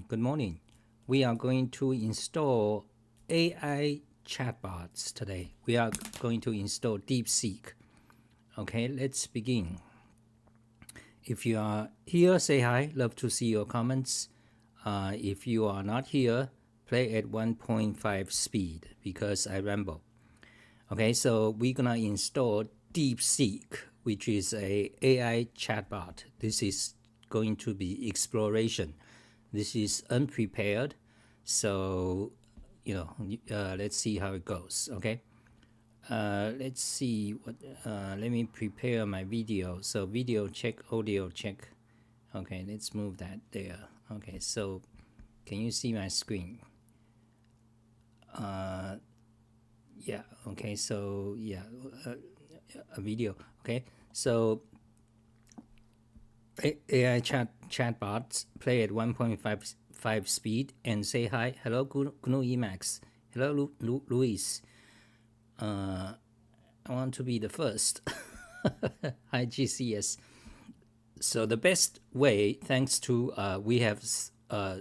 Good morning. We are going to install AI chatbots today. We are going to install DeepSeek. Okay, let's begin. If you are here, say hi. Love to see your comments. If you are not here, play at 1.5 speed because I ramble. Okay, so we're gonna install DeepSeek, which is a AI chatbot. This is going to be exploration. This is unprepared, so let's see how it goes. Okay, let's see what. Let me prepare my video. So video check, audio check. Okay, let's move that there. Okay, so can you see my screen? Yeah. Okay. So yeah, a video. Okay. So AI chatbots play at 1.5 speed and say hi. Hello, GNU Emacs. Hello, Luis. I want to be the first. Hi, GCS. So the best way, thanks to we have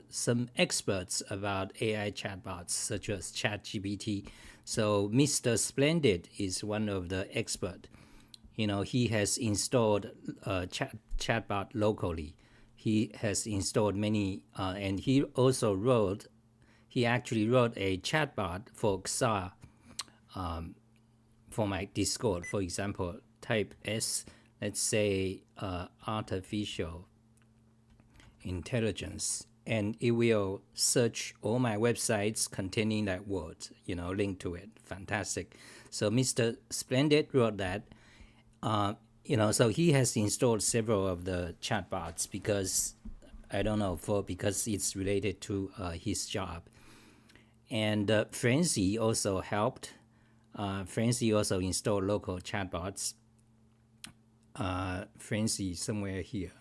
some experts about AI chatbots, such as ChatGPT. So Mr. Splendid is one of the experts. He has installed chatbot locally. He has installed many, and he actually wrote a chatbot for Xah for my Discord. For example, type S, let's say artificial intelligence, and it will search all my websites containing that word, link to it. Fantastic. So Mr. Splendid wrote that. So he has installed several of the chatbots because because it's related to his job. And Frenzy also helped. Frenzy also installed local chatbots. Frenzy somewhere here.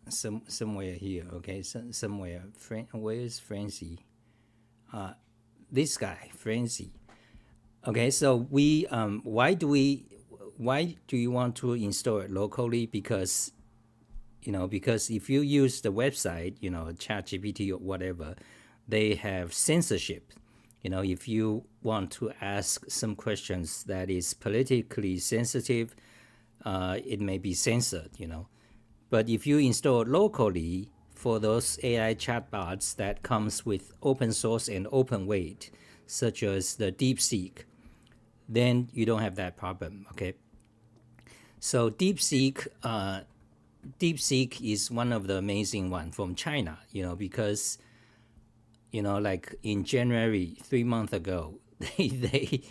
Somewhere here. Okay, somewhere. Where is Frenzy? This guy, Frenzy. Okay, so why do you want to install it locally? Because if you use the website, ChatGPT or whatever, they have censorship. If you want to ask some questions that is politically sensitive, it may be censored. But if you install it locally for those AI chatbots that comes with open source and open weight, such as the DeepSeek, then you don't have that problem. Okay, so DeepSeek is one of the amazing one from China. Because like in January 3 months ago, they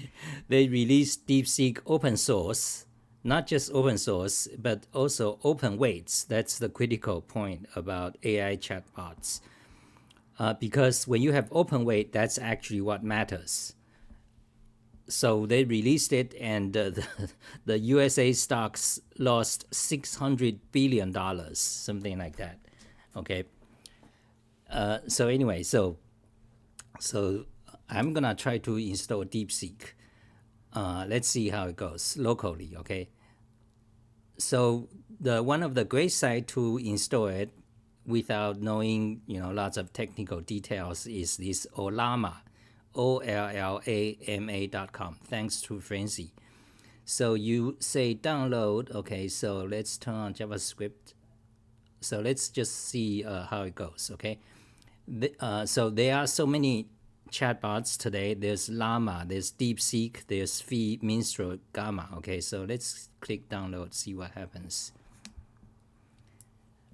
released DeepSeek open source, not just open source but also open weights. That's the critical point about AI chatbots, because when you have open weight, that's actually what matters. So they released it, and the USA stocks lost $600 billion, something like that. Okay. So anyway, so I'm gonna try to install DeepSeek. Let's see how it goes locally. Okay. So one of the great sites to install it without knowing lots of technical details is this Ollama. OLLAMA.com. Thanks to Frenzy. So you say download. Okay, so let's turn on JavaScript. So let's just see how it goes. Okay, so there are so many chatbots today. There's Llama, there's DeepSeek, there's Phi, Minstrel, Gamma. Okay, so let's click download, see what happens.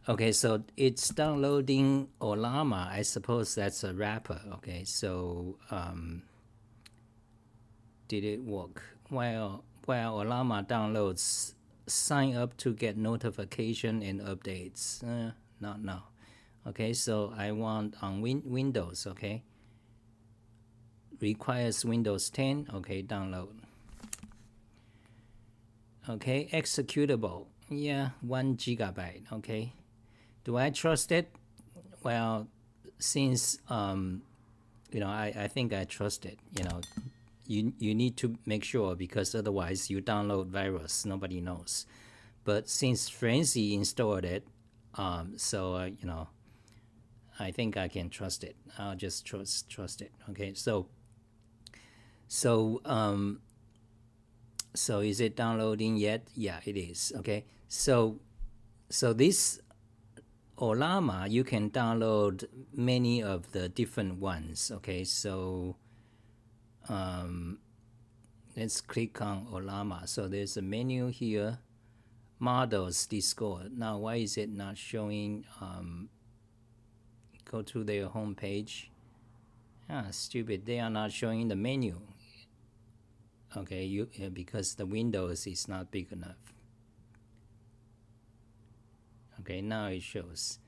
Okay, so it's downloading Ollama. I suppose that's a wrapper. Okay, so did it work? While Ollama downloads, sign up to get notification and updates. Not now. Okay, so I want on Windows. Okay, requires Windows 10. Okay, download. Okay, executable. Yeah, 1 gigabyte. Okay. Do I trust it? Well, since I think I trust it. You need to make sure, because otherwise you download virus, nobody knows. But since Frenzy installed it, so I think I can trust it. I'll just trust it. Okay, so is it downloading yet? Yeah, it is. Okay, so this Olama, you can download many of the different ones. Okay, so let's click on Olama. So there's a menu here, models Discord. Now why is it not showing? Go to their homepage. Stupid, they are not showing the menu. Okay, because the Windows is not big enough. Okay, now it shows.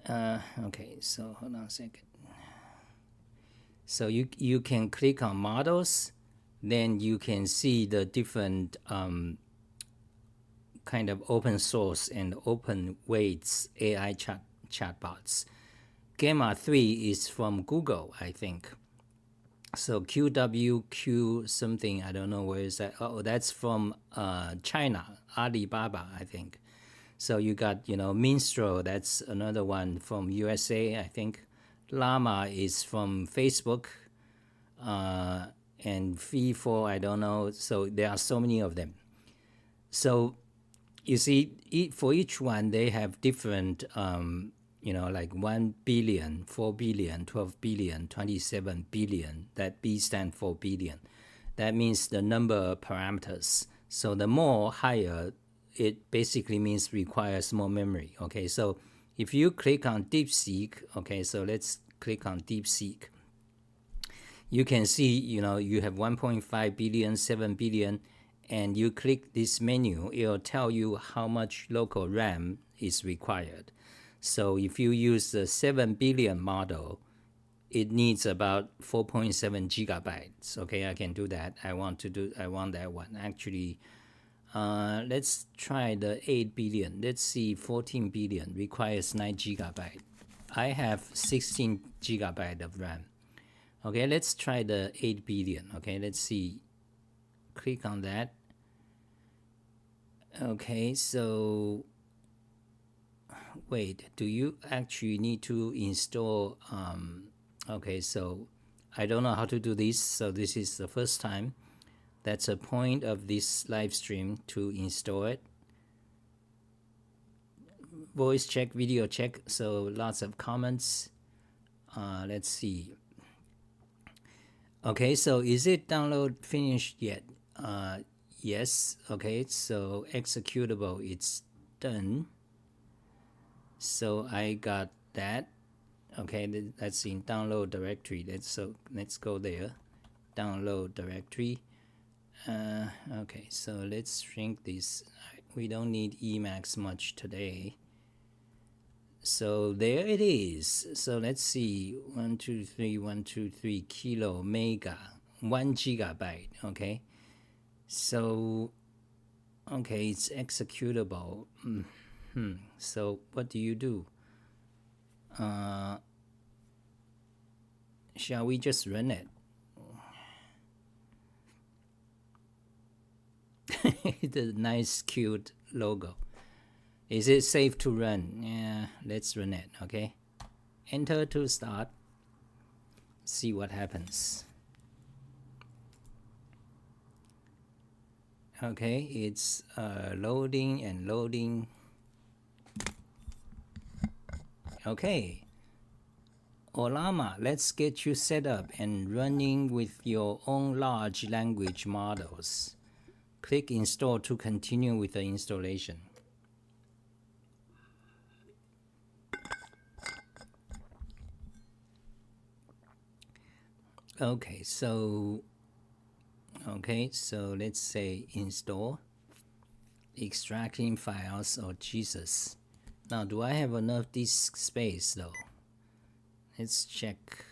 Okay, so hold on a second. So you can click on models, then you can see the different kind of open source and open weights AI chatbots. Gamma 3 is from Google, I think. So QWQ something, I don't know where is that. Oh, that's from China, Alibaba, I think. So you got, Minstrel, that's another one from USA, I think. Llama is from Facebook, and V4, I don't know. So there are so many of them. So you see, for each one, they have different, like 1 billion, 4 billion, 12 billion, 27 billion. That B stands for billion. That means the number of parameters. So the more higher, it basically means requires more memory. Okay, so if you click on DeepSeek, okay, so let's click on DeepSeek. You can see, you have 1.5 billion, 7 billion, and you click this menu, it'll tell you how much local RAM is required. So if you use the 7 billion model, it needs about 4.7 gigabytes. Okay, I can do that. I want that one. Actually, let's try the 8 billion. Let's see, 14 billion requires 9 gigabytes. I have 16 gigabytes of RAM. Okay, let's try the 8 billion. Okay, let's see. Click on that. Okay, so wait, do you actually need to install? Okay, so I don't know how to do this. So this is the first time. That's a point of this live stream, to install it. Voice check, video check. So lots of comments. Let's see. Okay, so is it download finished yet? Yes. Okay, so executable, it's done. So I got that. Okay, that's in download directory. Let's go there. Download directory. Okay, so let's shrink this. We don't need Emacs much today. So there it is. So let's see, 123 kilo mega, 1 gigabyte. Okay, so okay, it's executable. So what do you do? Shall we just run it? The nice cute logo. Is it safe to run? Yeah, let's run it. Okay, enter to start. See what happens. Okay, it's loading and loading. Okay, Olama, let's get you set up and running with your own large language models. Click install to continue with the installation. Okay, so let's say install, extracting files. Oh Jesus. Now, do I have enough disk space though? Let's check.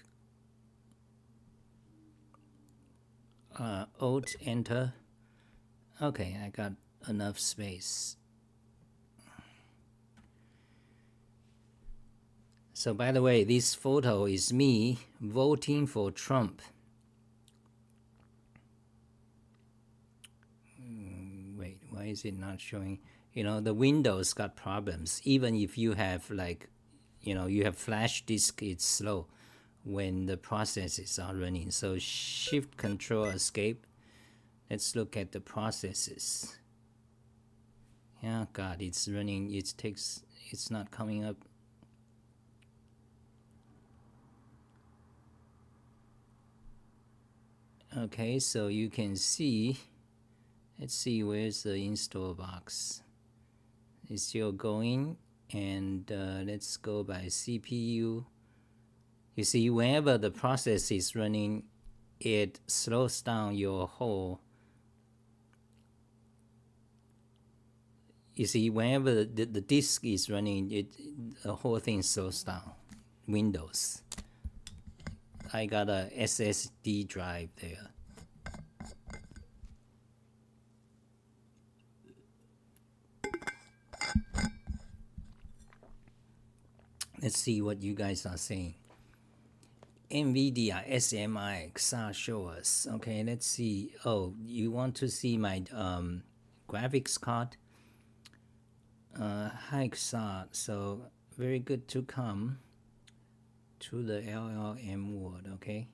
Alt enter. Okay, I got enough space. So by the way, this photo is me voting for Trump. Wait, why is it not showing? The Windows got problems. Even if you have you have flash disk, it's slow when the processes are running. So shift control escape. Let's look at the processes. Yeah, God, it's running. It's not coming up. Okay, so you can see, let's see, where's the install box? It's still going, and let's go by CPU. You see, whenever the process is running, it slows down your whole. You see, whenever the disk is running, the whole thing slows down. Windows. I got a SSD drive there. Let's see what you guys are saying. NVIDIA SMI Xah show us. Okay, let's see. Oh, you want to see my graphics card? Hi Xah. So very good to come to the LLM world. Okay.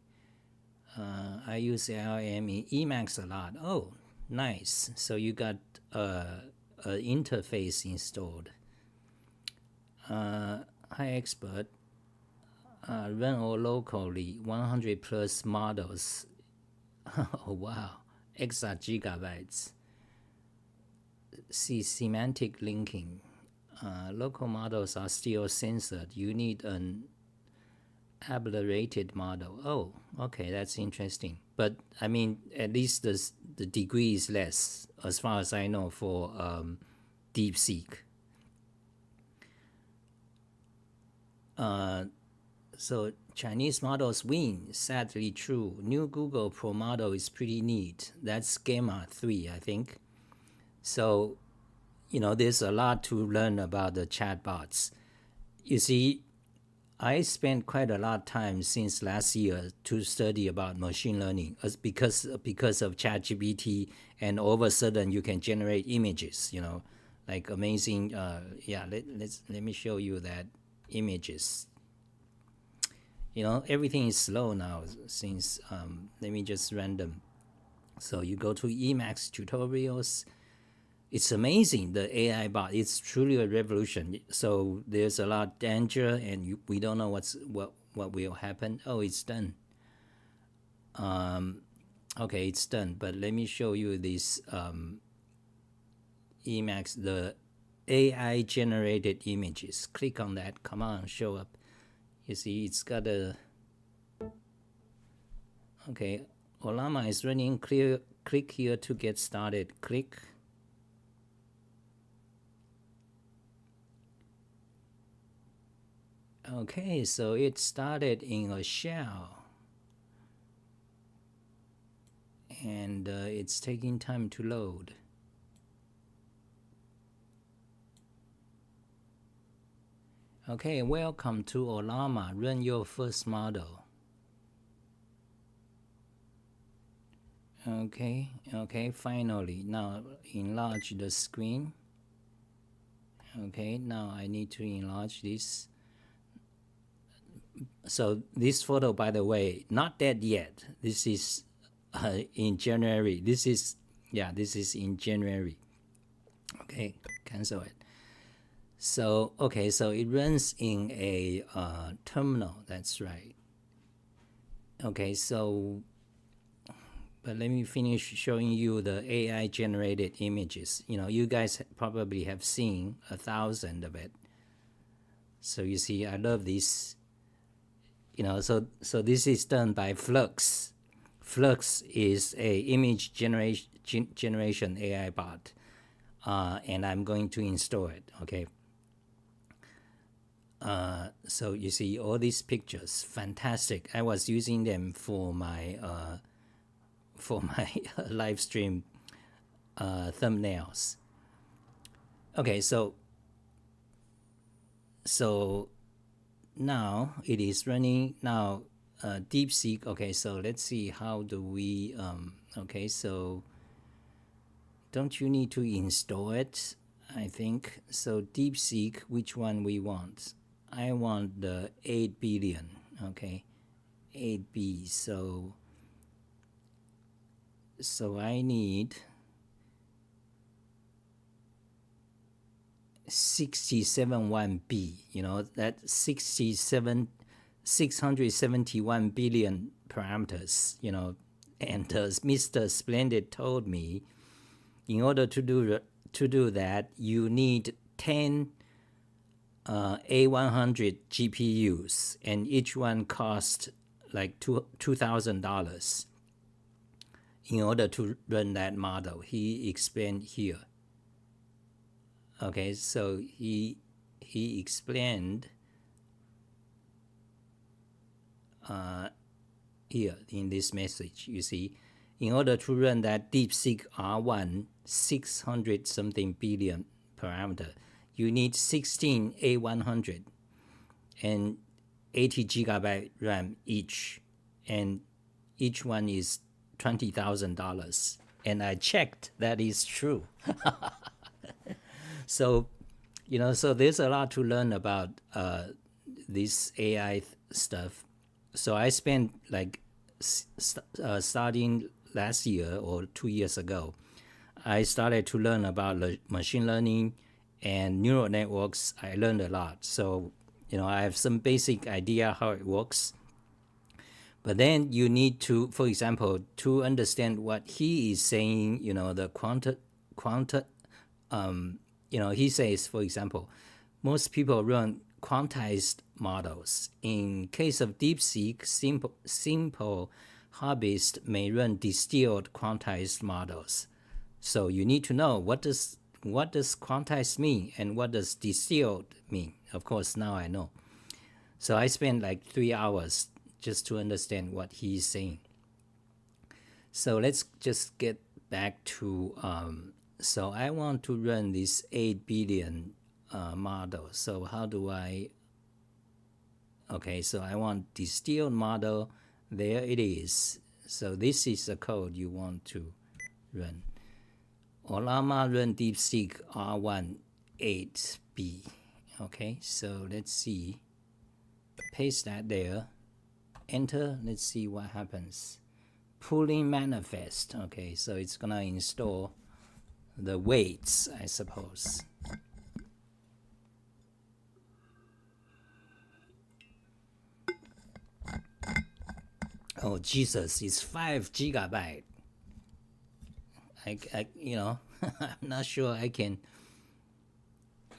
I use LLM in Emacs a lot. Oh, nice. So you got an interface installed. Hi expert. Run all locally, 100 plus models. Oh wow, Xah gigabytes. See semantic linking. Local models are still censored. You need an ablerated model. Oh, okay, that's interesting. But I mean, at least the degree is less, as far as I know, for DeepSeek. So Chinese models win, sadly true. New Google Pro model is pretty neat. That's Gamma 3, I think. So, there's a lot to learn about the chatbots. You see, I spent quite a lot of time since last year to study about machine learning because of ChatGPT, and all of a sudden you can generate images, like amazing. Let me show you that images. Everything is slow now since, let me just random. So you go to Emacs tutorials. It's amazing, the AI bot. It's truly a revolution. So there's a lot of danger, and we don't know what will happen. Oh, it's done. Okay, it's done. But let me show you this Emacs, the AI generated images. Click on that. Come on, show up. You see, it's got a. Okay, Olama is running. Click here to get started. Click. Okay, so it started in a shell, and it's taking time to load. Okay, welcome to Olama. Run your first model. Okay, finally. Now enlarge the screen. Okay, now I need to enlarge this. So this photo, by the way, not dead yet. This is in January. This is in January. Okay, cancel it. So, okay, so it runs in a terminal, that's right. Okay, so, but let me finish showing you the AI generated images. You guys probably have seen 1,000 of it. So you see, I love this. So this is done by Flux. Flux is a image generation AI bot, and I'm going to install it, okay? So you see all these pictures, fantastic. I was using them for my live stream thumbnails. Okay, so now it is running now. DeepSeek. Okay, so let's see how do we. Okay, so don't you need to install it? I think so. DeepSeek, which one we want? I want the 8 billion, okay, 8B. So I need 67.1B, that 671 billion parameters, and Mr. Splendid told me in order to do that, you need 10 A100 GPUs, and each one cost like $2,000 in order to run that model. He explained here. Okay, so he explained here in this message. You see, in order to run that DeepSeek R1 600 something billion parameter, you need 16 A100 and 80 gigabyte RAM each, and each one is $20,000. And I checked, that is true. So, so there's a lot to learn about this AI stuff. So I spent like starting last year or 2 years ago, I started to learn about machine learning and neural networks. I learned a lot. So, I have some basic idea how it works. But then you need to, for example, to understand what he is saying, the he says, for example, most people run quantized models. In case of DeepSeek, simple hobbyists may run distilled quantized models. So you need to know what does quantized mean and what does distilled mean. Of course, now I know. So I spent like 3 hours just to understand what he's saying. So let's just get back to, so I want to run this 8 billion model. So how do I, okay, so I want distilled model, there it is. So this is the code you want to run. Olama run DeepSeek R1 8B. Okay, so let's see, paste that there. Enter, let's see what happens. Pooling manifest. Okay, so it's gonna install the weights, I suppose. Oh Jesus, it's 5 gigabyte. I I'm not sure I can.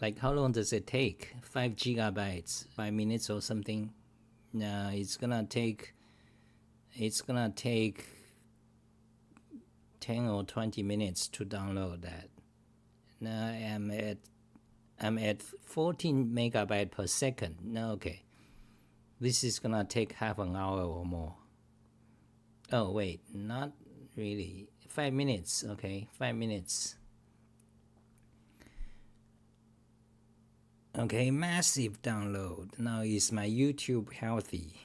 Like, how long does it take? 5 gigabytes, 5 minutes or something? No, it's gonna take 10 or 20 minutes to download that. Now I'm at 14 megabyte per second. No, okay. This is gonna take half an hour or more. Oh wait, not really. 5 minutes, okay, 5 minutes. Okay, massive download. Now is my YouTube healthy?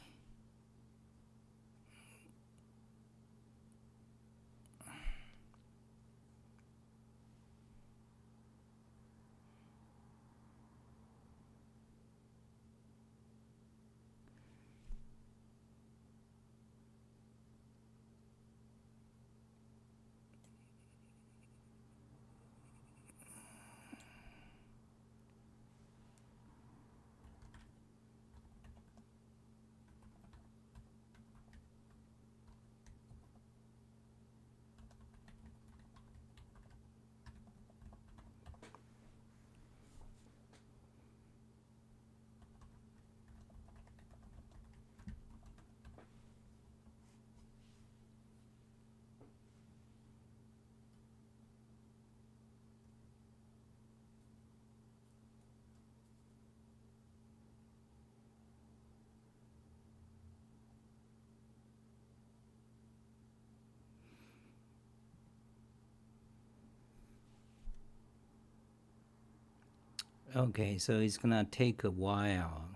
Okay, so it's gonna take a while.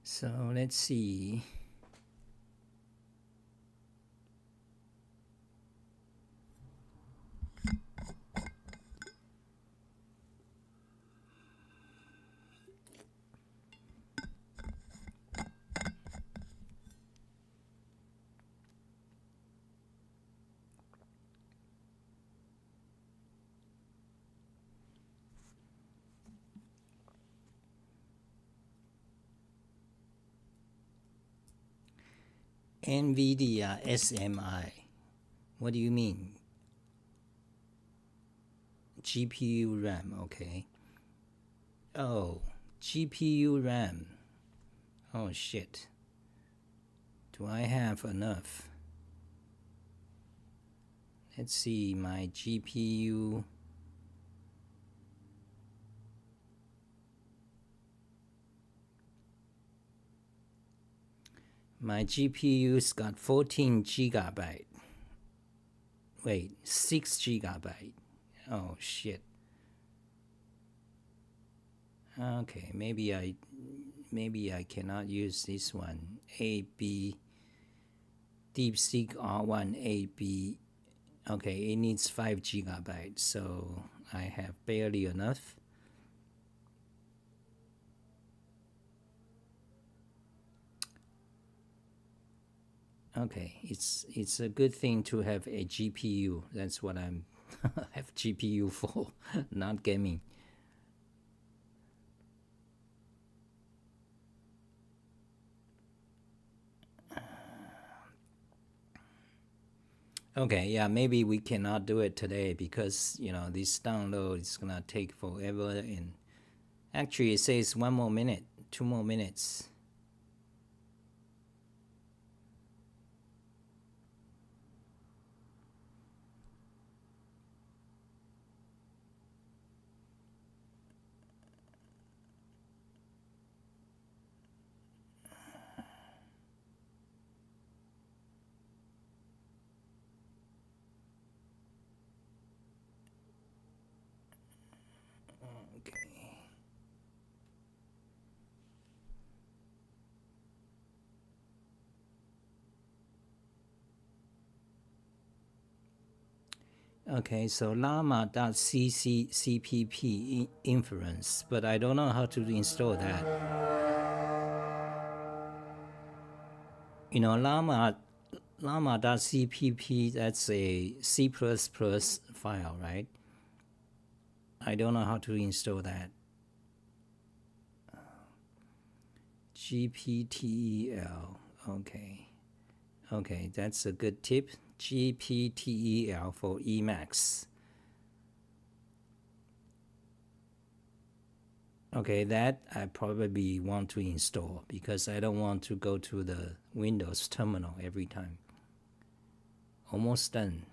So let's see. NVIDIA SMI. What do you mean? GPU RAM, okay. Oh, GPU RAM. Oh shit. Do I have enough? Let's see, my GPU. My GPU's got 14 gigabyte. Wait, 6 gigabyte. Oh shit. Okay, maybe I cannot use this one. AB deepseek R1 AB. Okay, it needs 5 gigabytes, so I have barely enough. Okay, it's a good thing to have a GPU. That's what I'm have GPU for, not gaming. Okay, yeah, maybe we cannot do it today because this download is gonna take forever. And actually, it says 1 more minute, 2 more minutes. Okay, so llama.cpp inference, but I don't know how to install that. Llama.cpp, that's a C++ file, right? I don't know how to install that. GPTEL, okay. Okay, that's a good tip. GPTEL for Emacs. Okay, that I probably want to install because I don't want to go to the Windows terminal every time. Almost done.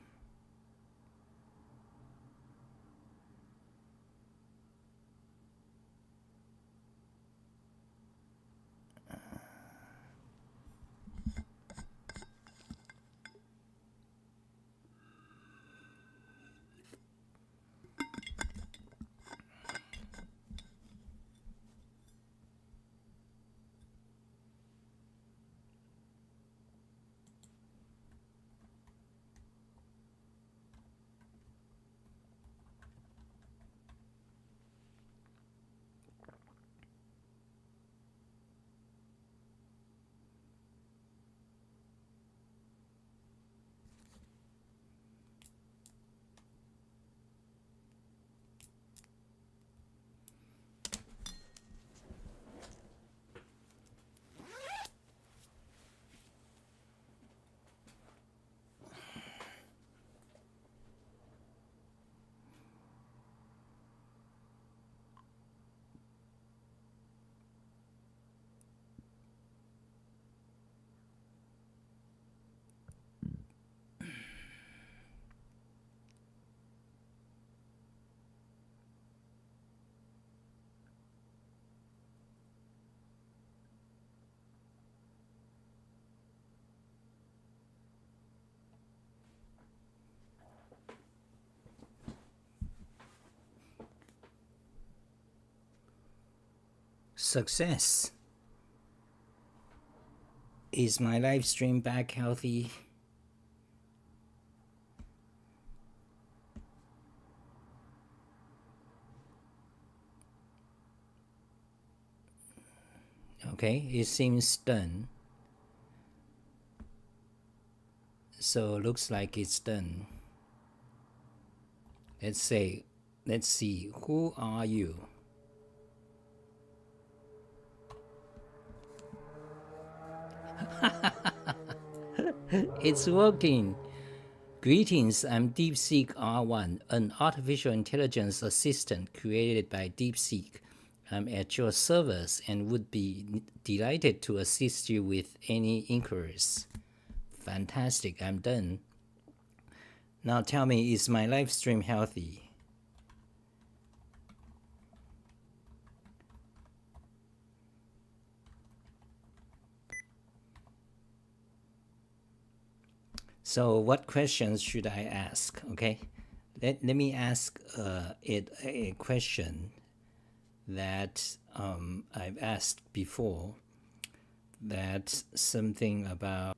Success. Is my live stream back healthy? Okay, it seems done. So looks like it's done. Let's see, who are you? It's working. Greetings, I'm DeepSeek R1, an artificial intelligence assistant created by DeepSeek. I'm at your service and would be delighted to assist you with any inquiries. Fantastic, I'm done. Now tell me, is my live stream healthy? So what questions should I ask? Okay, let me ask it a question that I've asked before. That's something about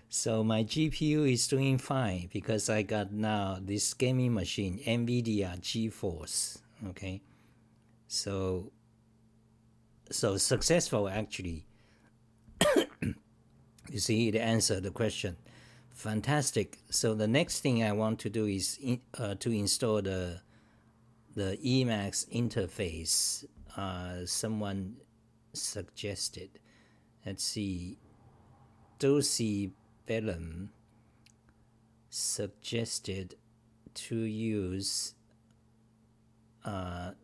so my GPU is doing fine because I got now this gaming machine, NVIDIA GeForce. Okay, so successful actually. You see, it answered the question. Fantastic. So the next thing I want to do is to install the Emacs interface. Someone suggested. Let's see. Dulcie Bellum suggested to use a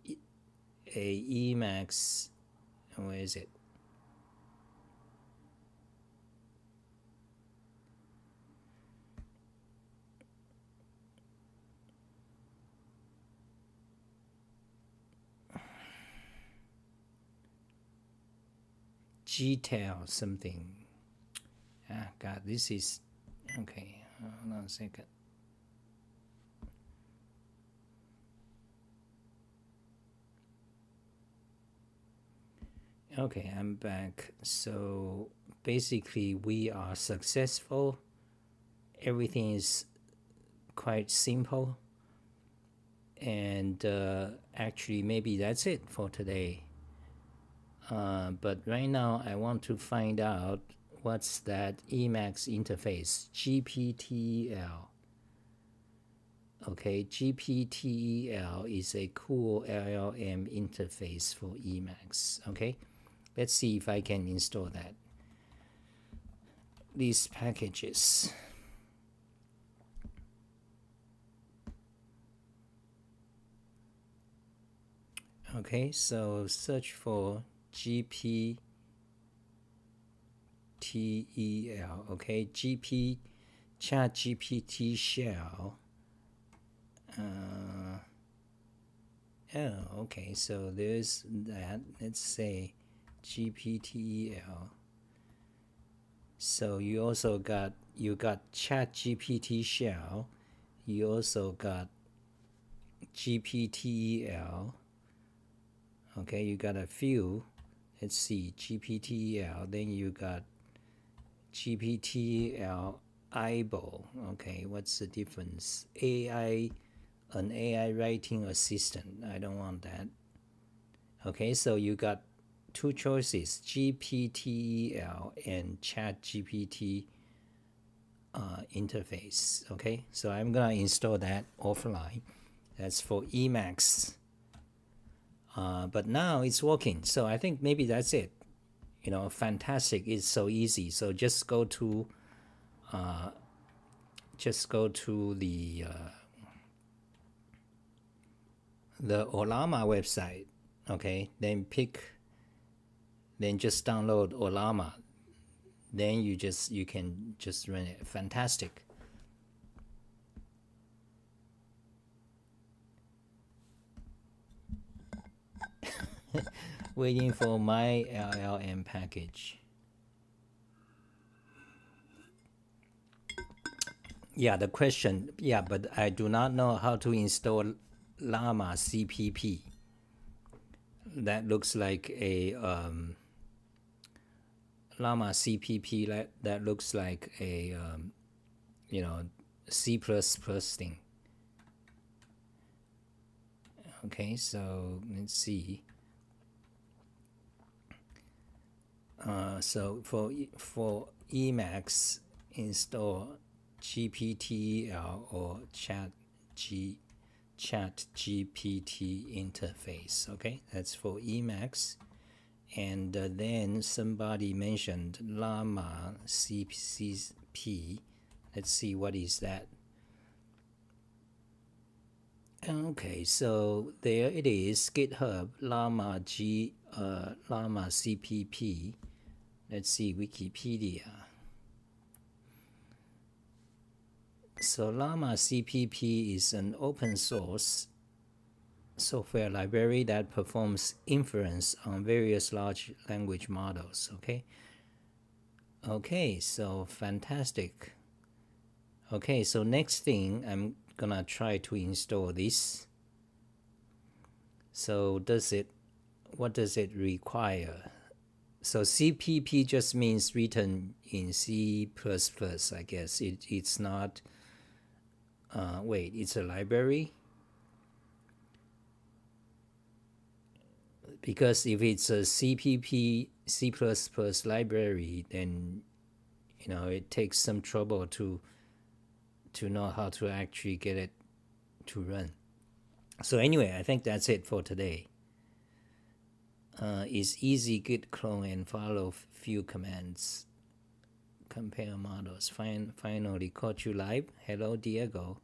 Emacs. Where is it? Gtail something. Ah, God, this is okay. Hold on a second. Okay, I'm back. So basically, we are successful. Everything is quite simple. And actually, maybe that's it for today. But right now, I want to find out what's that Emacs interface, GPTEL. Okay, GPTEL is a cool LLM interface for Emacs. Okay, let's see if I can install that. These packages. Okay, so search for GPTEL. Okay, ChatGPT shell. Oh, okay, so there's that. Let's say GPTEL. So you also got ChatGPT shell. You also got GPTEL. Okay, you got a few. Let's see, GPTEL. Then you got GPTEL eyeball. Okay, what's the difference? An AI writing assistant. I don't want that. Okay, so you got two choices, GPTEL and ChatGPT interface. Okay, so I'm gonna install that offline. That's for Emacs. But now it's working, so I think maybe that's it. You know, fantastic. It's so easy. So just go to the Olama website. Okay, then just download Olama. Then you can just run it. Fantastic. Waiting for my LLM package. Yeah, the question. Yeah, but I do not know how to install Llama CPP. That looks like a Llama CPP. That looks like a C++ thing. Okay, so let's see. So for Emacs, install GPTL or Chat GPT interface. Okay, that's for Emacs. And then somebody mentioned Llama CCP. Let's see, what is that? Okay, so there it is, GitHub Llama CPP. Let's see, Wikipedia. So Llama CPP is an open source software library that performs inference on various large language models. Okay, so fantastic. Okay, so next thing, I'm gonna try to install this. So what does it require? So CPP just means written in C++, I guess. It's not, wait, it's a library? Because if it's a CPP, C++ library, then, it takes some trouble to know how to actually get it to run. So anyway, I think that's it for today. It's easy, git clone and follow few commands. Compare models. Finally caught you live. Hello, Diego.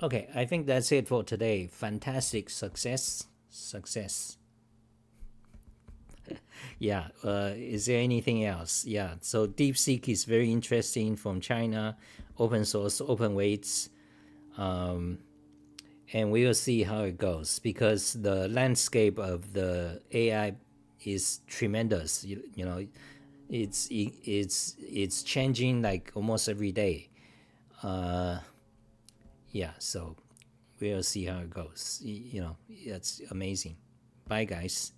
Okay, I think that's it for today. Fantastic success. Yeah, is there anything else? Yeah, so DeepSeek is very interesting, from China, open source, open weights. And we will see how it goes, because the landscape of the AI is tremendous. You know, it's changing like almost every day. Yeah, so we'll see how it goes. That's amazing. Bye, guys.